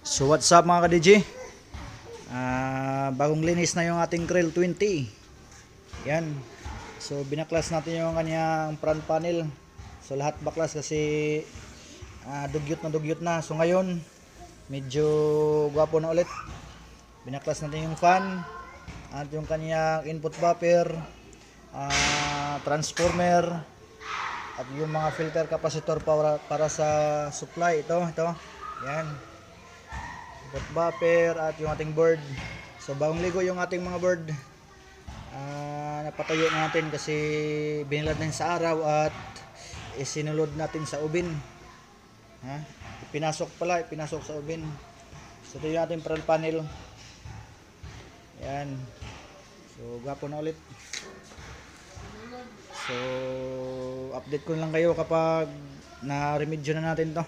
So what's up mga ka-DJ? Bagong linis na yung ating Krill 20. Yan. So binaklas natin yung kanyang front panel. So lahat baklas kasi dugyot na. So ngayon medyo gwapo na ulit. Binaklas natin yung fan at yung kanyang input buffer, transformer at yung mga filter capacitor para sa supply. Ito. Yan. Input buffer at yung ating board. So bagong ligo yung ating mga board. Napatayo natin kasi binilad natin sa araw at isinulod natin sa ubin. Pinasok sa ubin. So ito yung ating front panel. Yan. So gwapo na ulit. So update ko lang kayo kapag na-remedyo na natin to.